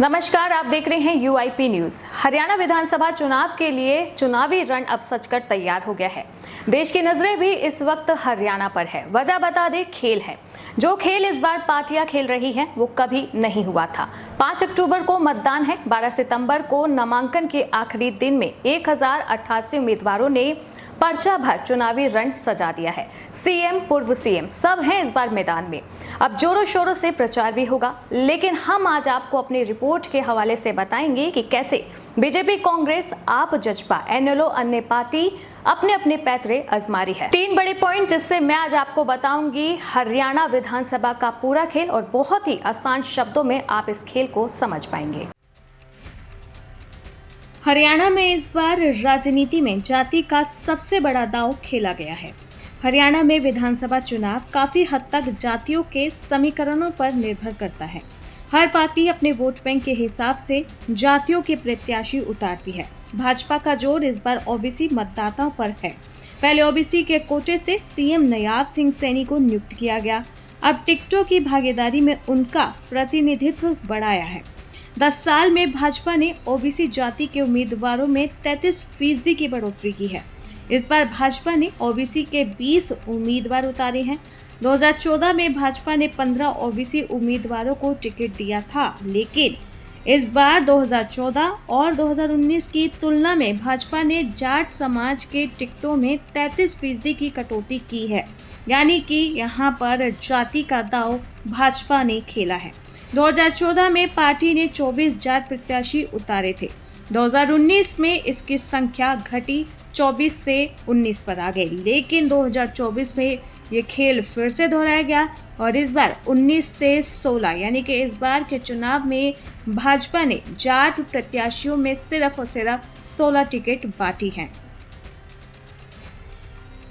नमस्कार, आप देख रहे हैं UIP न्यूज। हरियाणा विधानसभा चुनाव के लिए चुनावी रण अब सजकर तैयार हो गया है। देश की नजरें भी इस वक्त हरियाणा पर है। वजह बता दे, खेल है। जो खेल इस बार पार्टियां खेल रही हैं वो कभी नहीं हुआ था। 5 अक्टूबर को मतदान है। 12 सितंबर को नामांकन के आखिरी दिन में 1088 उम्मीदवारों ने पर्चा भर चुनावी रण सजा दिया है। सीएम, पूर्व सीएम सब हैं इस बार मैदान में। अब जोरों शोरों से प्रचार भी होगा, लेकिन हम आज आपको अपनी रिपोर्ट के हवाले से बताएंगे कि कैसे बीजेपी, कांग्रेस, आप जजपा, एनएलओ, अन्य पार्टी अपने अपने पैतरे आजमा रही है। 3 बड़े पॉइंट जिससे मैं आज आपको बताऊंगी हरियाणा विधानसभा का पूरा खेल, और बहुत ही आसान शब्दों में आप इस खेल को समझ पाएंगे। हरियाणा में इस बार राजनीति में जाति का सबसे बड़ा दांव खेला गया है। हरियाणा में विधानसभा चुनाव काफी हद तक जातियों के समीकरणों पर निर्भर करता है। हर पार्टी अपने वोट बैंक के हिसाब से जातियों के प्रत्याशी उतारती है। भाजपा का जोर इस बार ओबीसी मतदाताओं पर है। पहले ओबीसी के कोटे से सीएम नायाब सिंह सैनी को नियुक्त किया गया। अब टिकटों की भागीदारी में उनका प्रतिनिधित्व बढ़ाया है। 10 साल में भाजपा ने ओबीसी जाति के उम्मीदवारों में 33% की बढ़ोतरी की है। इस बार भाजपा ने ओबीसी के 20 उम्मीदवार उतारे हैं। 2014 में भाजपा ने 15 ओबीसी उम्मीदवारों को टिकट दिया था, लेकिन इस बार 2014 और 2019 की तुलना में भाजपा ने जाट समाज के टिकटों में 33% की कटौती की है। यानी कि यहाँ पर जाति का दांव भाजपा ने खेला है। 2014 में पार्टी ने 24 जाट प्रत्याशी उतारे थे। 2019 में इसकी संख्या घटी 24 से 19 पर आ गई, लेकिन 2024 में ये खेल फिर से दोहराया गया और इस बार 19 से 16 यानी कि इस बार के चुनाव में भाजपा ने जाट प्रत्याशियों में सिर्फ और सिर्फ 16 टिकट बांटी हैं।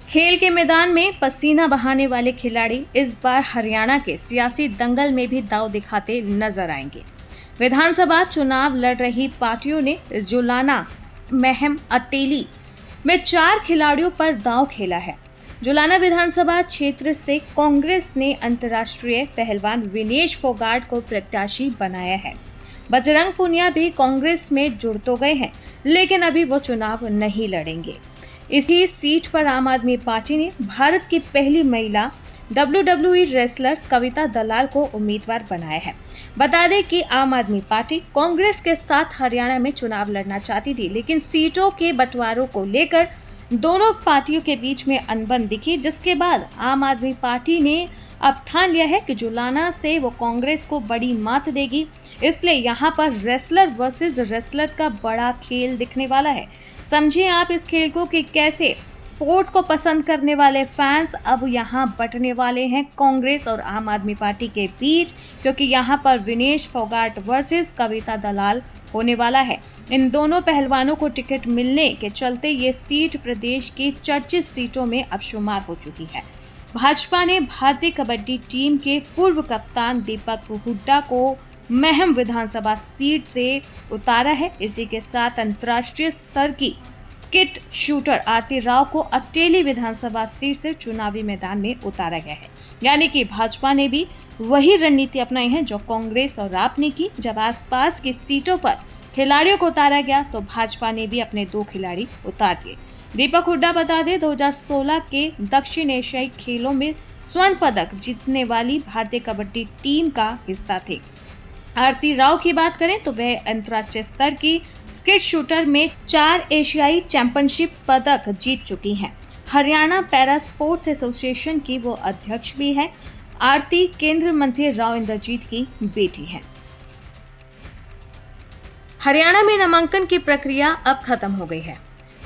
खेल के मैदान में पसीना बहाने वाले खिलाड़ी इस बार हरियाणा के सियासी दंगल में भी दांव दिखाते नजर आएंगे। विधानसभा चुनाव लड़ रही पार्टियों ने जुलाना, महम, अटेली में 4 खिलाड़ियों पर दांव खेला है। जुलाना विधानसभा क्षेत्र से कांग्रेस ने अंतर्राष्ट्रीय पहलवान विनेश फोगाट को प्रत्याशी बनाया है। बजरंग पुनिया भी कांग्रेस में जुड़ तो गए हैं, लेकिन अभी वो चुनाव नहीं लड़ेंगे। इसी सीट पर आम आदमी पार्टी ने भारत की पहली महिला WWE रेसलर कविता दलाल को उम्मीदवार बनाया है। बता दें कि आम आदमी पार्टी कांग्रेस के साथ हरियाणा में चुनाव लड़ना चाहती थी, लेकिन सीटों के बंटवारों को लेकर दोनों पार्टियों के बीच में अनबन दिखी, जिसके बाद आम आदमी पार्टी ने अब ठान लिया है कि जुलाना से वो कांग्रेस को बड़ी मात देगी। इसलिए यहाँ पर रेसलर वर्सेस रेसलर का बड़ा खेल दिखने वाला है। समझिए आप इस खेल को कि कैसे स्पोर्ट्स को पसंद करने वाले फैंस अब यहाँ बंटने वाले हैं कांग्रेस और आम आदमी पार्टी के बीच, क्योंकि यहाँ पर विनेश फोगाट वर्सेस कविता दलाल होने वाला है। इन दोनों पहलवानों को टिकट मिलने के चलते ये सीट प्रदेश की चर्चित सीटों में अब शुमार हो चुकी है। भाजपा ने भारतीय कबड्डी टीम के पूर्व कप्तान दीपक हुड्डा को महम विधानसभा सीट से उतारा है। इसी के साथ अंतर्राष्ट्रीय स्तर की स्किट शूटर आरती राव को अटेली विधानसभा सीट से चुनावी मैदान में उतारा गया है। यानी कि भाजपा ने भी वही रणनीति अपनाई है जो कांग्रेस और आप ने की। जब आसपास की सीटों पर खिलाड़ियों को उतारा गया तो भाजपा ने भी अपने 2 खिलाड़ी उतार दिए। दीपक हुड्डा बता दें 2016 के दक्षिण एशियाई खेलों में स्वर्ण पदक जीतने वाली भारतीय कबड्डी टीम का हिस्सा थे। आरती राव की बात करें तो वह अंतर्राष्ट्रीय स्तर की स्किट शूटर में 4 एशियाई चैंपियनशिप पदक जीत चुकी हैं। हरियाणा पैरा स्पोर्ट्स एसोसिएशन की वो अध्यक्ष भी है। आरती केंद्रीय मंत्री राव इंद्रजीत की बेटी है। हरियाणा में नामांकन की प्रक्रिया अब खत्म हो गई है।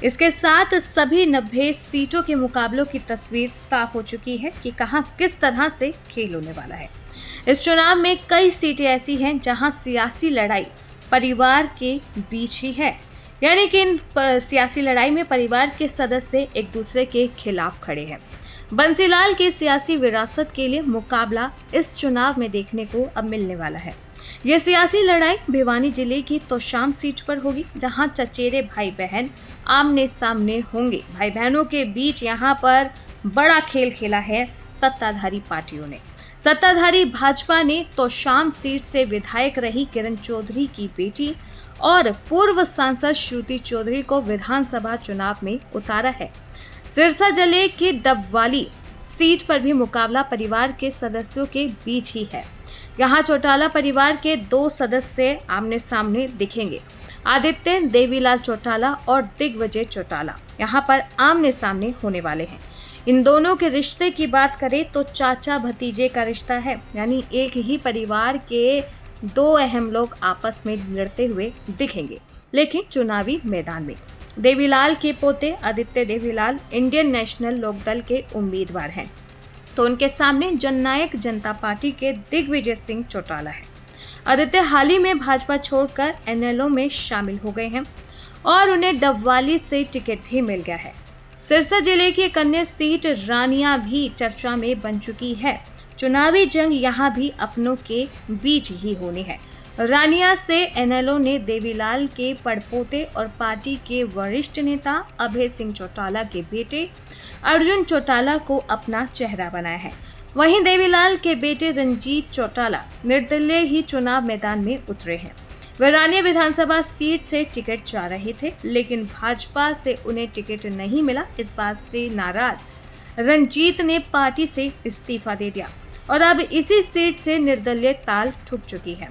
इसके साथ सभी 90 सीटों के मुकाबलों की तस्वीर साफ हो चुकी है कि कहां किस तरह से खेल होने वाला है। इस चुनाव में कई सीटें ऐसी हैं जहां सियासी लड़ाई परिवार के बीच ही है। यानी कि इन सियासी लड़ाई में परिवार के सदस्य एक दूसरे के खिलाफ खड़े हैं। बंसीलाल की सियासी विरासत के लिए मुकाबला इस चुनाव में देखने को अब मिलने वाला है। यह सियासी लड़ाई भिवानी जिले की तोशाम सीट पर होगी, जहां चचेरे भाई बहन आमने सामने होंगे। भाई बहनों के बीच यहाँ पर बड़ा खेल खेला है सत्ताधारी पार्टियों ने। सत्ताधारी भाजपा ने तोशाम सीट से विधायक रही किरण चौधरी की बेटी और पूर्व सांसद श्रुति चौधरी को विधानसभा चुनाव में उतारा है। सिरसा जिले की डबवाली सीट पर भी मुकाबला परिवार के सदस्यों के बीच ही है। यहाँ चौटाला परिवार के 2 सदस्य आमने सामने दिखेंगे। आदित्य देवीलाल चौटाला और दिग्विजय चौटाला यहाँ पर आमने सामने होने वाले हैं। इन दोनों के रिश्ते की बात करें तो चाचा भतीजे का रिश्ता है, यानी एक ही परिवार के 2 अहम लोग आपस में लड़ते हुए दिखेंगे, लेकिन चुनावी मैदान में। देवीलाल के पोते आदित्य देवीलाल इंडियन नेशनल लोकदल के उम्मीदवार हैं, तो उनके सामने जननायक जनता पार्टी के दिग्विजय सिंह चौटाला है। आदित्य हाल ही में भाजपा छोड़कर एनएलओ में शामिल हो गए हैं और उन्हें डबवाली से टिकट भी मिल गया है। सिरसा जिले की एक अन्य सीट रानिया भी चर्चा में बन चुकी है। चुनावी जंग यहाँ भी अपनों के बीच ही होनी है। रानिया से एनएलओ ने देवीलाल के पड़पोते और पार्टी के वरिष्ठ नेता अभय सिंह चौटाला के बेटे अर्जुन चौटाला को अपना चेहरा बनाया है। वहीं देवीलाल के बेटे रंजीत चौटाला निर्दलीय ही चुनाव मैदान में उतरे हैं। वे रानिया विधानसभा सीट से टिकट चाह रहे थे, लेकिन भाजपा से उन्हें टिकट नहीं मिला। इस बात से नाराज रंजीत ने पार्टी से इस्तीफा दे दिया और अब इसी सीट से निर्दलीय ताल ठुक चुकी है।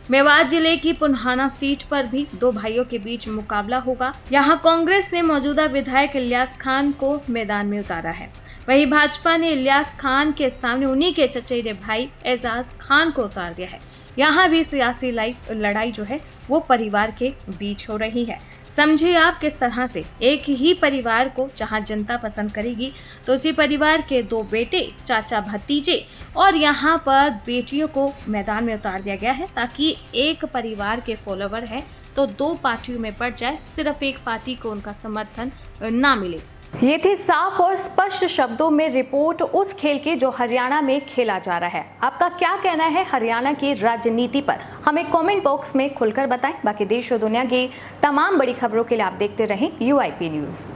मेवात जिले की पुन्हाना सीट पर भी 2 भाइयों के बीच मुकाबला होगा। यहाँ कांग्रेस ने मौजूदा विधायक इलियास खान को मैदान में उतारा है। वहीं भाजपा ने इलियास खान के सामने उन्हीं के चचेरे भाई एजाज खान को उतार दिया है। यहाँ भी सियासी लड़ाई जो है वो परिवार के बीच हो रही है। समझिए आप किस तरह से एक ही परिवार को जहां जनता पसंद करेगी, तो उसी परिवार के 2 बेटे, चाचा भतीजे और यहाँ पर बेटियों को मैदान में उतार दिया गया है, ताकि एक परिवार के फॉलोवर हैं तो 2 पार्टियों में बढ़ जाए, सिर्फ एक पार्टी को उनका समर्थन ना मिले। ये थी साफ और स्पष्ट शब्दों में रिपोर्ट उस खेल की जो हरियाणा में खेला जा रहा है। आपका क्या कहना है हरियाणा की राजनीति पर, हमें कमेंट बॉक्स में खुलकर बताएं। बाकी देश और दुनिया की तमाम बड़ी खबरों के लिए आप देखते रहें UIP न्यूज़।